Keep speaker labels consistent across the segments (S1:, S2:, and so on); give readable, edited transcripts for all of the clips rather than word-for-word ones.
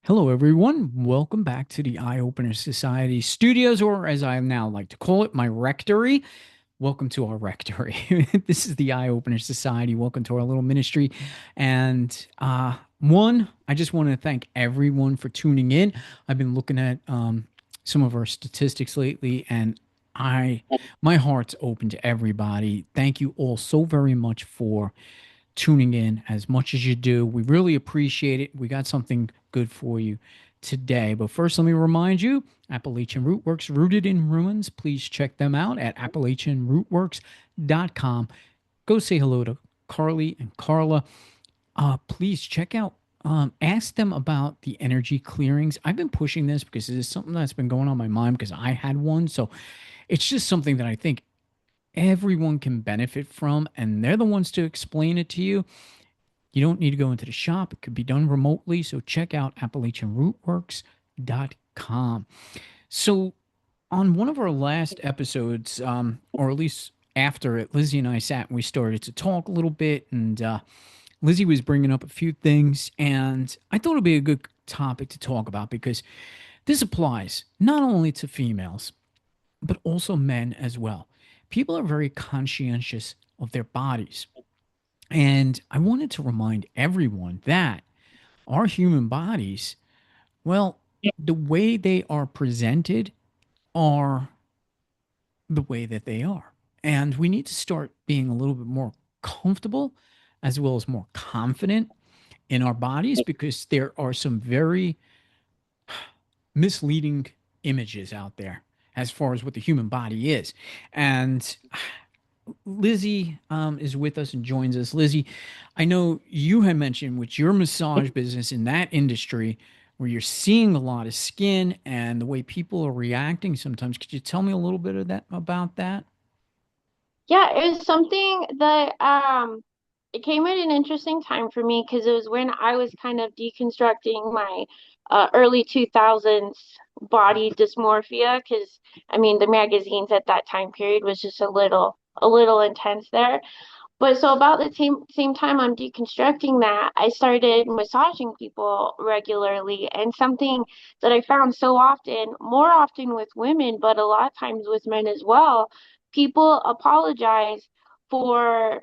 S1: Hello, everyone. Welcome back to the Eye Opener Society studios, or as I now like to call it, my rectory. Welcome to our rectory. This is the Eye Opener Society. Welcome to our little ministry. And I just want to thank everyone for tuning in. I've been looking at some of our statistics lately, and I my heart's open to everybody. Thank you all so very much for tuning in as much as you do. We really appreciate it. We got something good for you today. But first, let me remind you Appalachian Rootworks, rooted in ruins. Please check them out at AppalachianRootworks.com. Go say hello to Carly and Carla. Please check out, ask them about the energy clearings. I've been pushing this because it is something that's been going on my mind because I had one. So it's just something that I think everyone can benefit from, and they're the ones to explain it to you. You don't need to go into the shop. It could be done remotely. So check out AppalachianRootworks.com. So on one of our last episodes, or at least after it, Lizzie and I sat and we started to talk a little bit, and Lizzie was bringing up a few things, and I thought it'd be a good topic to talk about because this applies not only to females, but also men as well. People are very conscientious of their bodies. And I wanted to remind everyone that our human bodies, well, the way they are presented are the way that they are. And we need to start being a little bit more comfortable as well as more confident in our bodies because there are some very misleading images out there as far as what the human body is. And Lizzie is with us and joins us. Lizzie, I know you had mentioned with your massage business in that industry where you're seeing a lot of skin and the way people are reacting sometimes. Could you tell me a little bit of that about that?
S2: Yeah, it was something that it came at an interesting time for me because it was when I was kind of deconstructing my early 2000s body dysmorphia because I mean the magazines at that time period was just a little intense there. But so about the same time I'm deconstructing that, I started massaging people regularly, and something that I found so often, more often with women, but a lot of times with men as well, people apologize for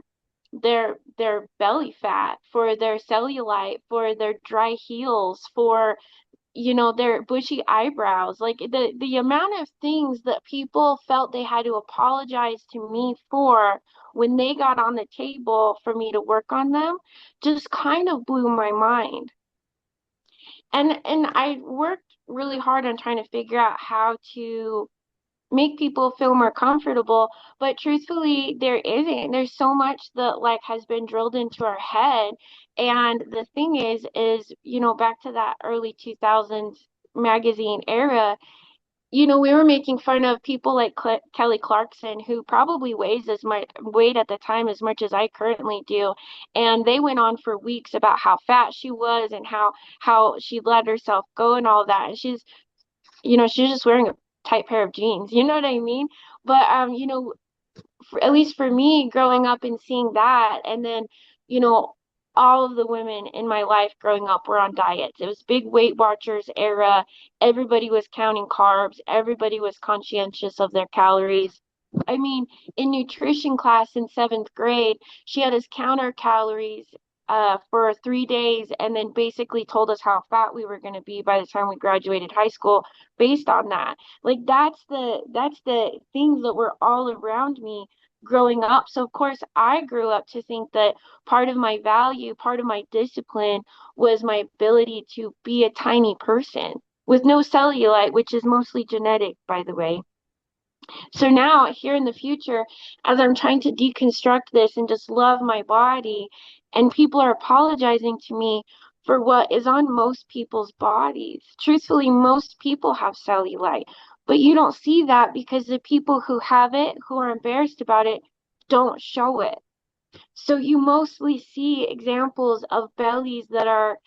S2: their belly fat, for their cellulite, for their dry heels, for their bushy eyebrows, like the amount of things that people felt they had to apologize to me for when they got on the table for me to work on them just kind of blew my mind. And I worked really hard on trying to figure out how to make people feel more comfortable, but truthfully there isn't. There's so much that like has been drilled into our head. And the thing is back to that early 2000s magazine era, we were making fun of people like Kelly Clarkson, who probably weighs as much weighed at the time as much as I currently do, and they went on for weeks about how fat she was and how she let herself go and all that. And she's just wearing a tight pair of jeans. You know what I mean? But at least for me, growing up and seeing that, and then you know, all of the women in my life growing up were on diets. It was big Weight Watchers era. Everybody was counting carbs. Everybody was conscientious of their calories. I mean, in nutrition class in seventh grade, she had us count our calories for 3 days and then basically told us how fat we were going to be by the time we graduated high school based on that. Like that's the things that were all around me growing up. So of course I grew up to think that part of my value, part of my discipline was my ability to be a tiny person with no cellulite, which is mostly genetic, by the way. So now, here in the future, as I'm trying to deconstruct this and just love my body, and people are apologizing to me for what is on most people's bodies. Truthfully, most people have cellulite, but you don't see that because the people who have it, who are embarrassed about it, don't show it. So you mostly see examples of bellies that are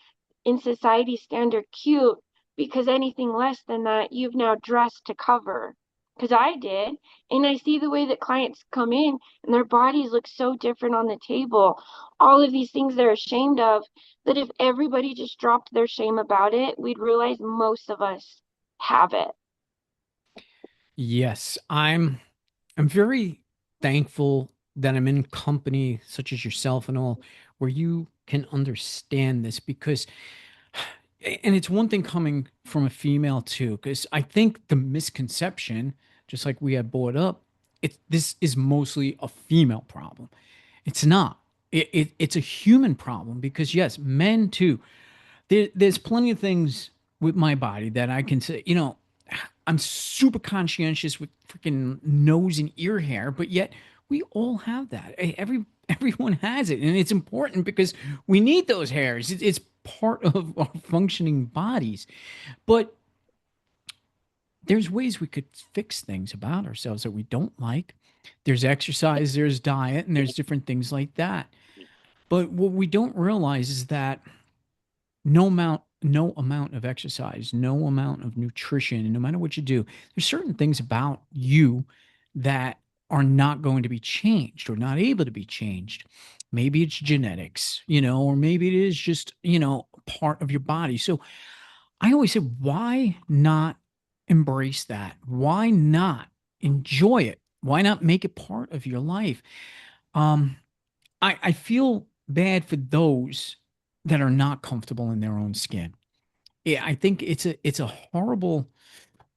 S2: in society standard cute because anything less than that, you've now dressed to cover. because I did. And I see the way that clients come in and their bodies look so different on the table. All of these things they're ashamed of, that if everybody just dropped their shame about it, we'd realize most of us have it.
S1: Yes, I'm very thankful that I'm in company such as yourself and all, where you can understand this because, and it's one thing coming from a female too, because I think the misconception, just like we had brought up, this is mostly a female problem. It's not. It's a human problem because yes, men too. There's plenty of things with my body that I can say, I'm super conscientious with freaking nose and ear hair, but yet we all have that. Everyone has it, and it's important because we need those hairs. It's part of our functioning bodies. But there's ways we could fix things about ourselves that we don't like. There's exercise, there's diet, and there's different things like that. But what we don't realize is that no amount of exercise, no amount of nutrition, and no matter what you do, there's certain things about you that are not going to be changed or not able to be changed. Maybe it's genetics, or maybe it is just, part of your body. So I always say, why not embrace that? Why not enjoy it? Why not make it part of your life? Um, I feel bad for those that are not comfortable in their own skin. Yeah, I think it's a horrible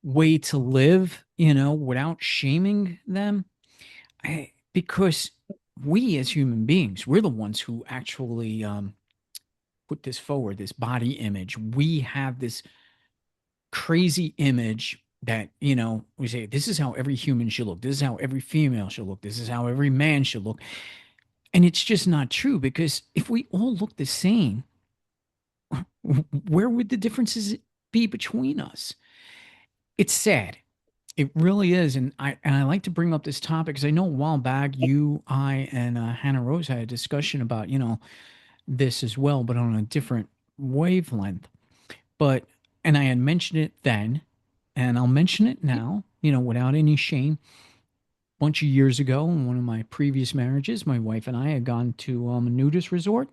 S1: way to live, without shaming them. Because we as human beings, we're the ones who actually put this forward, this body image. We have this crazy image that, we say, this is how every human should look. This is how every female should look. This is how every man should look. And it's just not true because if we all look the same, where would the differences be between us? It's sad. It really is. And I like to bring up this topic because I know a while back you, I, and Hannah Rose had a discussion about, this as well, but on a different wavelength. But, and I had mentioned it then, and I'll mention it now, without any shame. A bunch of years ago, in one of my previous marriages, my wife and I had gone to a nudist resort.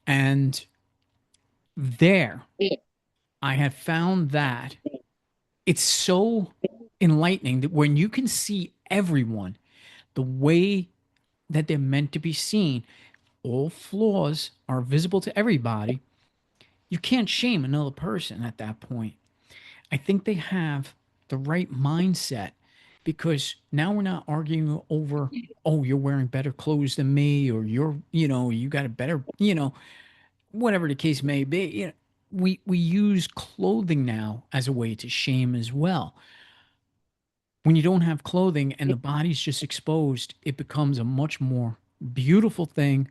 S1: And there, I have found that it's so enlightening that when you can see everyone the way that they're meant to be seen, all flaws are visible to everybody. You can't shame another person at that point. I think they have the right mindset because now we're not arguing over, oh, you're wearing better clothes than me, or you got a better, whatever the case may be. We use clothing now as a way to shame as well. When you don't have clothing and the body's just exposed, it becomes a much more beautiful thing.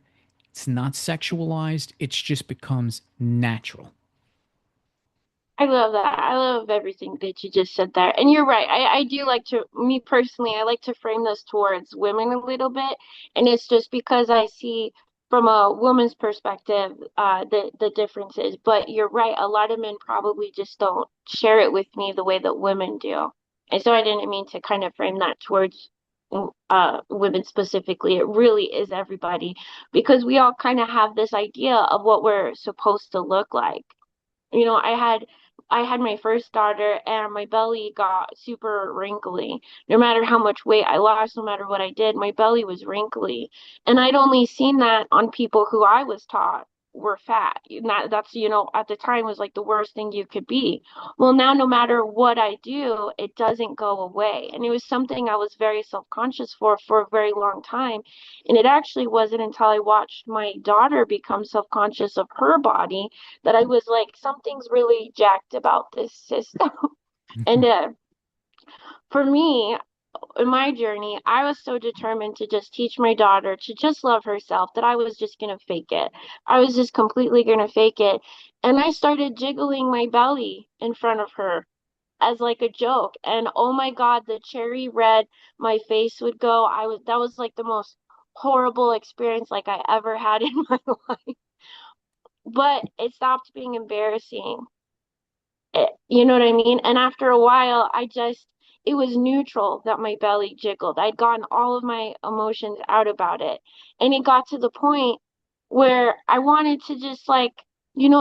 S1: It's not sexualized, it just becomes natural.
S2: I love that. I love everything that you just said there. And you're right. I do like to, me personally, I like to frame this towards women a little bit. And it's just because I see from a woman's perspective, the differences. But you're right. A lot of men probably just don't share it with me the way that women do. And so I didn't mean to kind of frame that towards women specifically. It really is everybody because we all kind of have this idea of what we're supposed to look like. You know, I had my first daughter and my belly got super wrinkly. No matter how much weight I lost, no matter what I did, my belly was wrinkly. And I'd only seen that on people who I was taught were fat. And that's, at the time was like the worst thing you could be. Well, now no matter what I do, it doesn't go away. And it was something I was very self-conscious for a very long time. And it actually wasn't until I watched my daughter become self-conscious of her body that I was like, something's really jacked about this system. And for me, in my journey, I was so determined to just teach my daughter to just love herself that I was just going to fake it. I was just completely going to fake it. And I started jiggling my belly in front of her as like a joke. And oh my God, the cherry red my face would go. That was like the most horrible experience like I ever had in my life. But it stopped being embarrassing. You know what I mean? And after a while, I just, it was neutral that my belly jiggled. I'd gotten all of my emotions out about it. And it got to the point where I wanted to just like,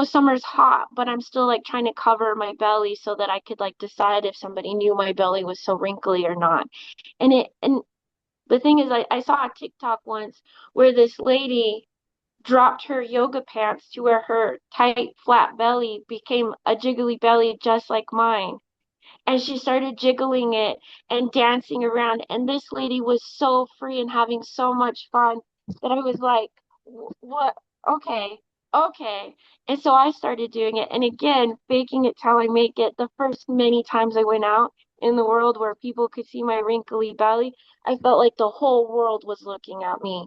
S2: summer's hot, but I'm still like trying to cover my belly so that I could like decide if somebody knew my belly was so wrinkly or not. And the thing is, I saw a TikTok once where this lady dropped her yoga pants to where her tight, flat belly became a jiggly belly just like mine. And she started jiggling it and dancing around. And this lady was so free and having so much fun that I was like, what? Okay, okay. And so I started doing it. And again, faking it till I make it. The first many times I went out in the world where people could see my wrinkly belly, I felt like the whole world was looking at me.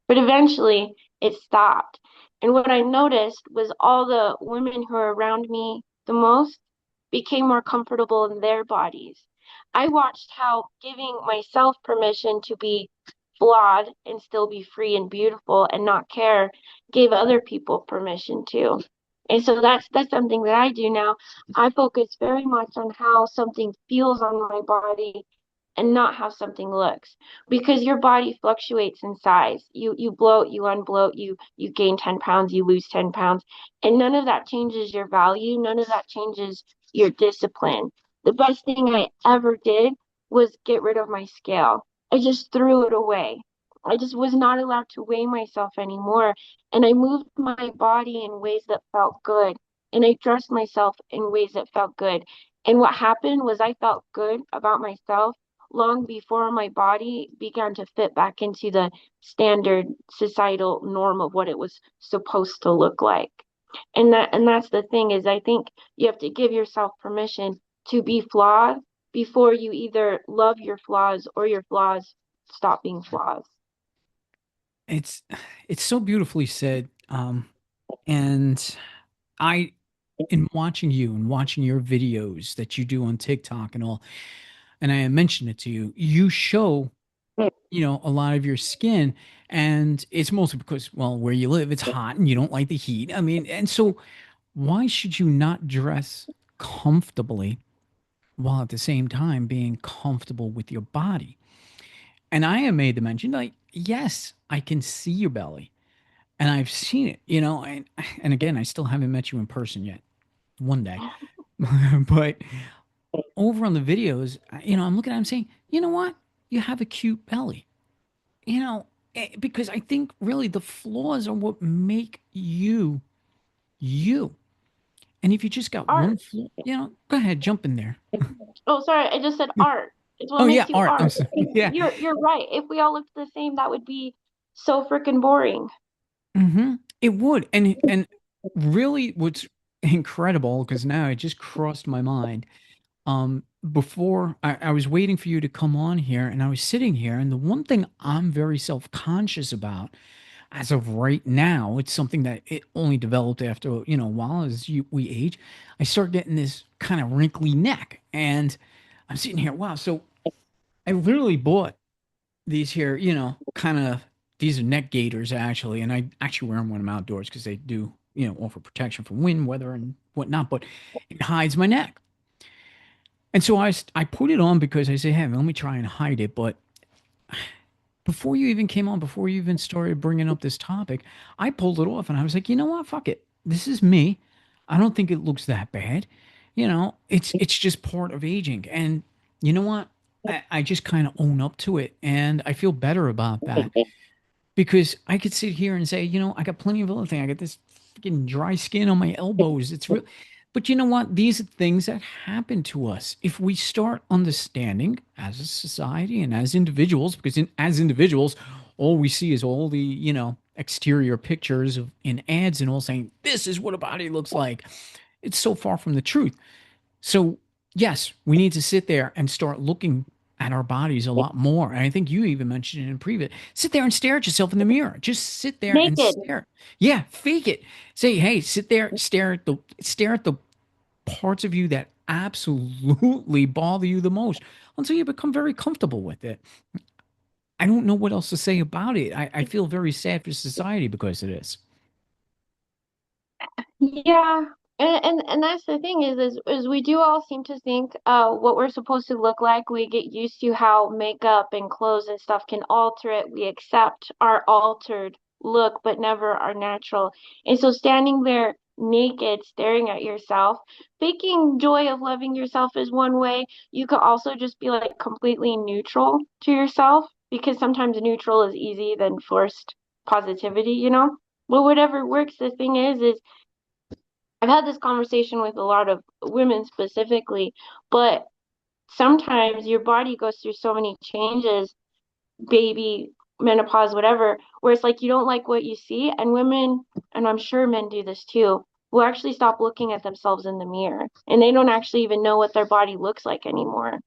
S2: But eventually it stopped. And what I noticed was all the women who were around me the most became more comfortable in their bodies. I watched how giving myself permission to be flawed and still be free and beautiful and not care gave other people permission to. And so that's something that I do now. I focus very much on how something feels on my body and not how something looks because your body fluctuates in size. You bloat, you unbloat, you gain 10 pounds, you lose 10 pounds, and none of that changes your value, none of that changes your discipline. The best thing I ever did was get rid of my scale. I just threw it away. I just was not allowed to weigh myself anymore, and I moved my body in ways that felt good, and I dressed myself in ways that felt good. And what happened was I felt good about myself long before my body began to fit back into the standard societal norm of what it was supposed to look like. And that's the thing is I think you have to give yourself permission to be flawed before you either love your flaws or your flaws stop being flaws.
S1: It's it's so beautifully said. And I, in watching you and watching your videos that you do on TikTok and all, and I mentioned it to you, you show, a lot of your skin, and it's mostly because, well, where you live, it's hot and you don't like the heat. I mean, and so why should you not dress comfortably while at the same time being comfortable with your body? And I have made the mention, like, yes, I can see your belly and I've seen it, and again, I still haven't met you in person yet. One day. But over on the videos, I'm looking at him saying, you know what? You have a cute belly. Because I think really the flaws are what make you you. And if you just got one
S2: Art.
S1: flaw, go ahead, jump in there.
S2: Oh, sorry, I just said art. It's what
S1: Oh yeah,
S2: makes you
S1: art. I'm
S2: art.
S1: sorry. Yeah.
S2: You're right. If we all looked the same, that would be so freaking boring.
S1: It would. And really what's incredible, because now it just crossed my mind. Before I was waiting for you to come on here and I was sitting here, and the one thing I'm very self-conscious about as of right now, it's something that it only developed after, a while as we age. I start getting this kind of wrinkly neck, and I'm sitting here, wow. So I literally bought these here, kind of, these are neck gaiters actually, and I actually wear them when I'm outdoors because they do, offer protection from wind, weather, and whatnot, but it hides my neck. And so I put it on because I say, hey, let me try and hide it. But before you even came on, before you even started bringing up this topic, I pulled it off and I was like, you know what? Fuck it. This is me. I don't think it looks that bad. It's just part of aging. And you know what? I just kind of own up to it. And I feel better about that because I could sit here and say, I got plenty of other things. I got this freaking dry skin on my elbows. It's real. But you know what? These are things that happen to us. If we start understanding as a society and as individuals, because as individuals, all we see is all the, exterior pictures of in ads and all saying, this is what a body looks like. It's so far from the truth. So, yes, we need to sit there and start looking at our bodies a lot more. And I think you even mentioned it in previous. Sit there and stare at yourself in the mirror. Just sit there and
S2: Naked.
S1: stare. Yeah, fake it. Say, hey, sit there, stare at the parts of you that absolutely bother you the most until you become very comfortable with it. I don't know what else to say about it. I feel very sad for society because of this.
S2: Yeah. And that's the thing is we do all seem to think what we're supposed to look like. We get used to how makeup and clothes and stuff can alter it. We accept our altered look, but never our natural. And so standing there naked, staring at yourself, faking joy of loving yourself is one way. You could also just be like completely neutral to yourself because sometimes neutral is easy than forced positivity, you know? But whatever works, the thing is I've had this conversation with a lot of women specifically, but sometimes your body goes through so many changes, baby, menopause, whatever, where it's like you don't like what you see. And women, and I'm sure men do this too, will actually stop looking at themselves in the mirror and they don't actually even know what their body looks like anymore.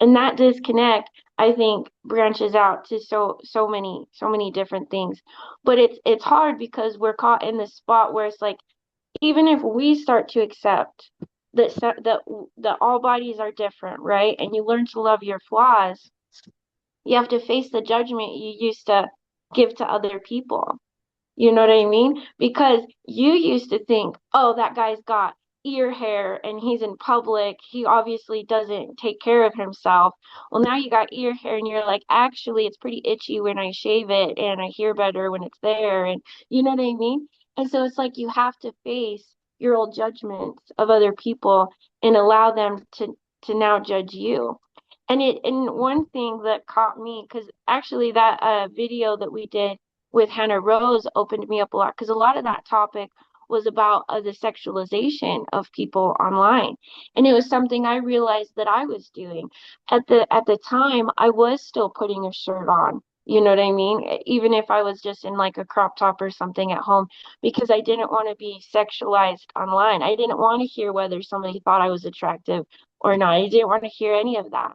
S2: And that disconnect, I think, branches out to so many different things. But it's hard because we're caught in this spot where it's like even if we start to accept that all bodies are different, right? And you learn to love your flaws, you have to face the judgment you used to give to other people. You know what I mean? Because you used to think, oh, that guy's got ear hair and he's in public. He obviously doesn't take care of himself. Well, now you got ear hair and you're like, actually, it's pretty itchy when I shave it and I hear better when it's there. And you know what I mean? And so it's like you have to face your old judgments of other people and allow them to now judge you. And one thing that caught me, because actually that video that we did with Hannah Rose opened me up a lot because a lot of that topic was about the sexualization of people online. And it was something I realized that I was doing. At the time, I was still putting a shirt on. You know what I mean? Even if I was just in like a crop top or something at home, because I didn't want to be sexualized online. I didn't want to hear whether somebody thought I was attractive or not. I didn't want to hear any of that.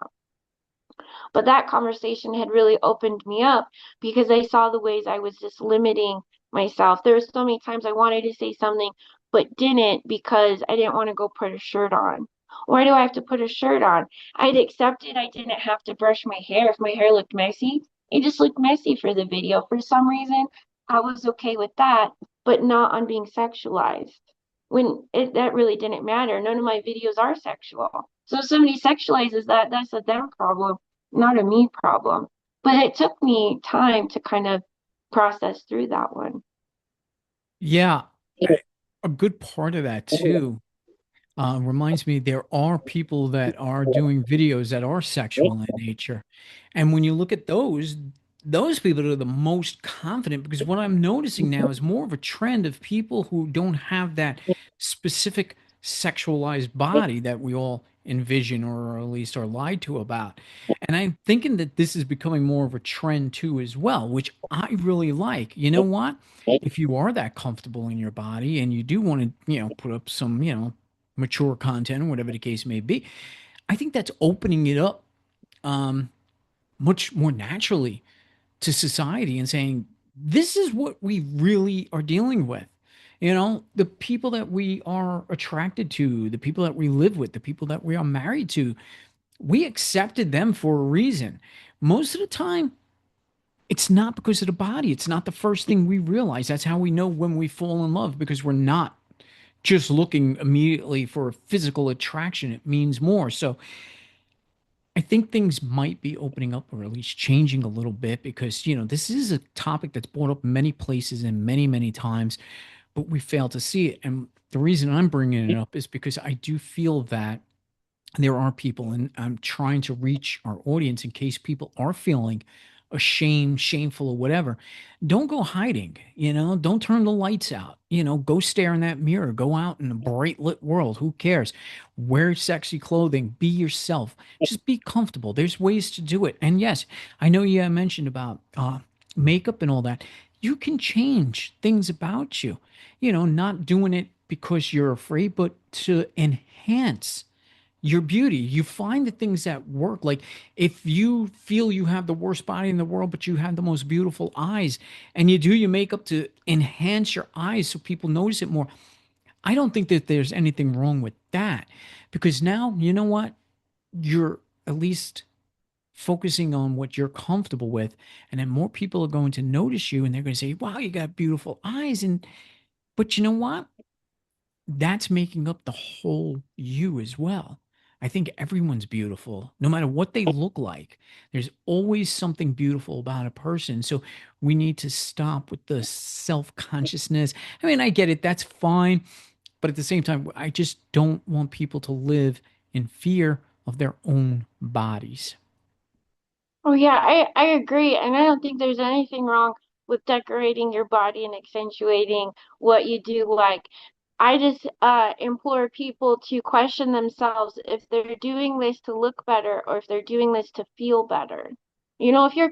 S2: But that conversation had really opened me up because I saw the ways I was just limiting myself. There were so many times I wanted to say something but didn't because I didn't want to go put a shirt on. Why do I have to put a shirt on? I'd accepted I didn't have to brush my hair if my hair looked messy. It just looked messy for the video. For some reason, I was okay with that, but not on being sexualized. That really didn't matter. None of my videos are sexual. So if somebody sexualizes that, that's a them problem, not a me problem. But it took me time to kind of process through that one.
S1: Yeah, a good part of that too reminds me there are people that are doing videos that are sexual in nature. And when you look at those people are the most confident because what I'm noticing now is more of a trend of people who don't have that specific sexualized body that we all envision or at least are lied to about. And I'm thinking that this is becoming more of a trend too as well, which I really like. You know what? If you are that comfortable in your body and you do want to, put up some, mature content, whatever the case may be. I think that's opening it up um, much more naturally to society and saying, this is what we really are dealing with. The people that we are attracted to, the people that we live with, the people that we are married to, we accepted them for a reason. Most of the time, it's not because of the body. It's not the first thing we realize. That's how we know when we fall in love because we're not just looking immediately for physical attraction. It means more. So I think things might be opening up or at least changing a little bit because, this is a topic that's brought up many places and many, many times, but we fail to see it. And the reason I'm bringing it up is because I do feel that there are people, and I'm trying to reach our audience in case people are feeling ashamed, shameful, or whatever. Don't go hiding, don't turn the lights out, go stare in that mirror, go out in a bright lit world. Who cares? Wear sexy clothing, be yourself, just be comfortable. There's ways to do it. And yes, I know you mentioned about makeup and all that. You can change things about you, not doing it because you're afraid, but to enhance your beauty. You find the things that work. Like if you feel you have the worst body in the world, but you have the most beautiful eyes, and you do your makeup to enhance your eyes so people notice it more. I don't think that there's anything wrong with that because now, you know what? You're at least focusing on what you're comfortable with. And then more people are going to notice you and they're going to say, wow, you got beautiful eyes. But you know what? that's making up the whole you as well. I think everyone's beautiful, no matter what they look like. There's always something beautiful about a person. So we need to stop with the self-consciousness. I mean, I get it, that's fine. But at the same time, I just don't want people to live in fear of their own bodies.
S2: Oh yeah, I agree, and I don't think there's anything wrong with decorating your body and accentuating what you do like. I just implore people to question themselves if they're doing this to look better or if they're doing this to feel better. You know, if you're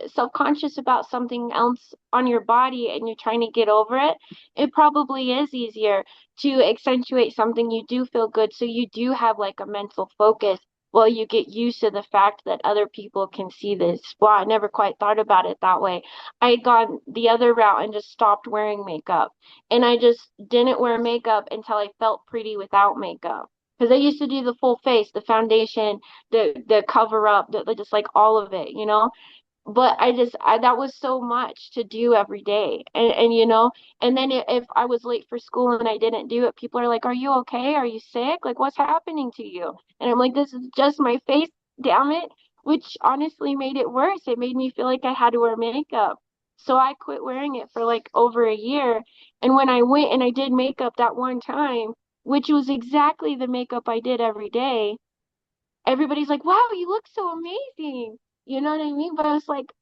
S2: self-conscious about something else on your body and you're trying to get over it, it probably is easier to accentuate something you do feel good so you do have like a mental focus. Well, you get used to the fact that other people can see this. Well, I never quite thought about it that way. I had gone the other route and just stopped wearing makeup. And I just didn't wear makeup until I felt pretty without makeup. Because I used to do the full face, the foundation, the cover up, just like all of it, you know? But that was so much to do every day. And you know, and then if I was late for school and I didn't do it, people are like, "Are you okay? Are you sick? Like what's happening to you?" And I'm like, "This is just my face, damn it." Which honestly made it worse. It made me feel like I had to wear makeup. So I quit wearing it for like over a year. And when I went and I did makeup that one time, which was exactly the makeup I did every day, everybody's like, "Wow, you look so amazing." You know what I mean? But I was like,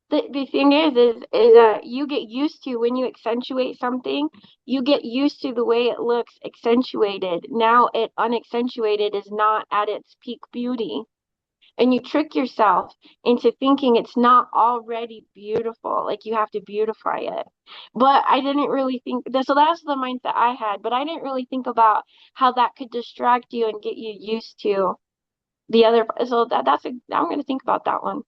S2: the thing is you get used to when you accentuate something, you get used to the way it looks accentuated. Now it unaccentuated is not at its peak beauty. And you trick yourself into thinking it's not already beautiful, like you have to beautify it. But I didn't really think that, so that's the mindset I had, but I didn't really think about how that could distract you and get you used to the other. So I'm going to think about that one.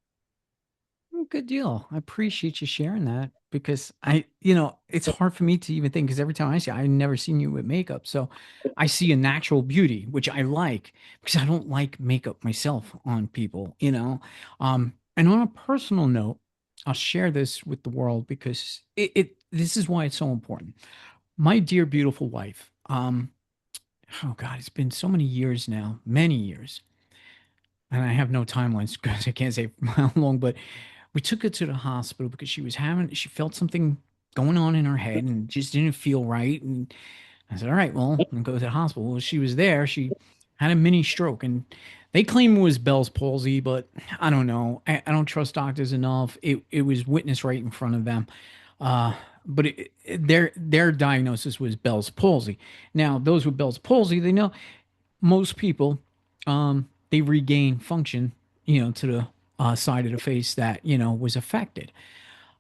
S1: Good deal. I appreciate you sharing that because it's hard for me to even think because every time I see you, I've never seen you with makeup. So I see a natural beauty, which I like because I don't like makeup myself on people. And on a personal note, I'll share this with the world because this is why it's so important. My dear, beautiful wife, oh God, it's been so many years now, many years. And I have no timelines because I can't say how long, but we took her to the hospital because she felt something going on in her head and just didn't feel right. And I said, all right, well, I'll go to the hospital. Well, she was there. She had a mini stroke and they claim it was Bell's palsy, but I don't know. I don't trust doctors enough. It was witnessed right in front of them. Uh, but their diagnosis was Bell's palsy. Now, those with Bell's palsy, they know most people, they regain function, to the side of the face that, was affected.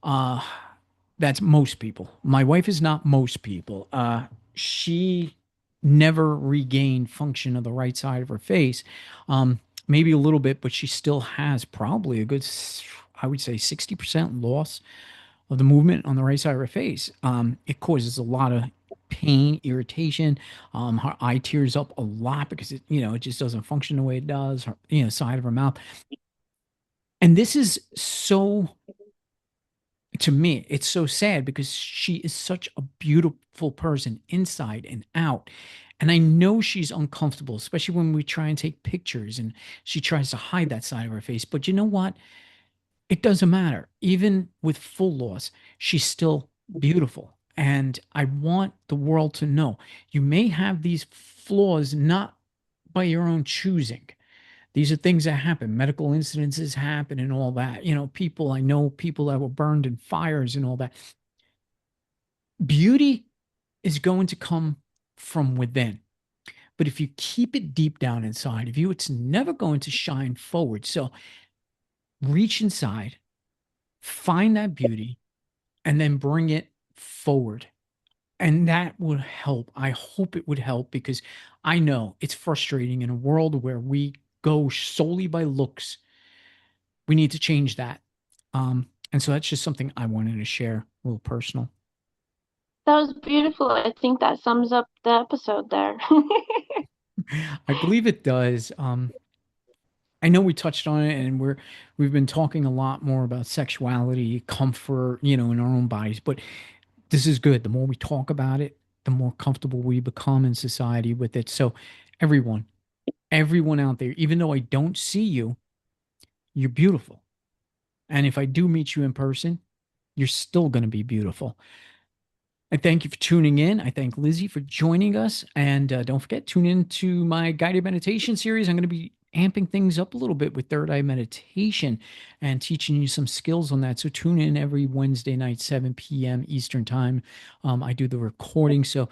S1: Uh, that's most people. My wife is not most people. She never regained function of the right side of her face. Maybe a little bit, but she still has probably a good, I would say, 60% loss of the movement on the right side of her face. It causes a lot of pain, irritation. Her eye tears up a lot because it just doesn't function the way it does. Her, side of her mouth. And this is so, to me, it's so sad because she is such a beautiful person inside and out. And I know she's uncomfortable, especially when we try and take pictures and she tries to hide that side of her face. But you know what? It doesn't matter. Even with full loss, she's still beautiful. And I want the world to know you may have these flaws not by your own choosing. These are things that happen. Medical incidences happen and all that. I know people that were burned in fires and all that. Beauty is going to come from within. But if you keep it deep down inside of you, it's never going to shine forward. So reach inside, find that beauty, and then bring it forward. And that would help. I hope it would help because I know it's frustrating in a world where we go solely by looks. We need to change that. And so that's just something I wanted to share, a little personal.
S2: That was beautiful. I think that sums up the episode there.
S1: I believe it does. I know we touched on it and we've been talking a lot more about sexuality, comfort, in our own bodies, but this is good. The more we talk about it, the more comfortable we become in society with it. So, everyone, everyone out there, even though I don't see you, you're beautiful. And if I do meet you in person, you're still going to be beautiful. I thank you for tuning in. I thank Lizzie for joining us. And don't forget, tune in to my guided meditation series. I'm going to be amping things up a little bit with third eye meditation and teaching you some skills on that. So tune in every Wednesday night, 7 p.m. Eastern Time. I do the recording, so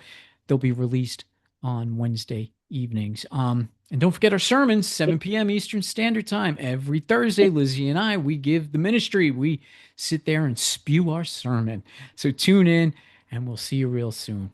S1: they'll be released on Wednesday evenings. And don't forget our sermons, 7 p.m. Eastern Standard Time. Every Thursday, Lizzie and I, we give the ministry. We sit there and spew our sermon. So tune in and we'll see you real soon.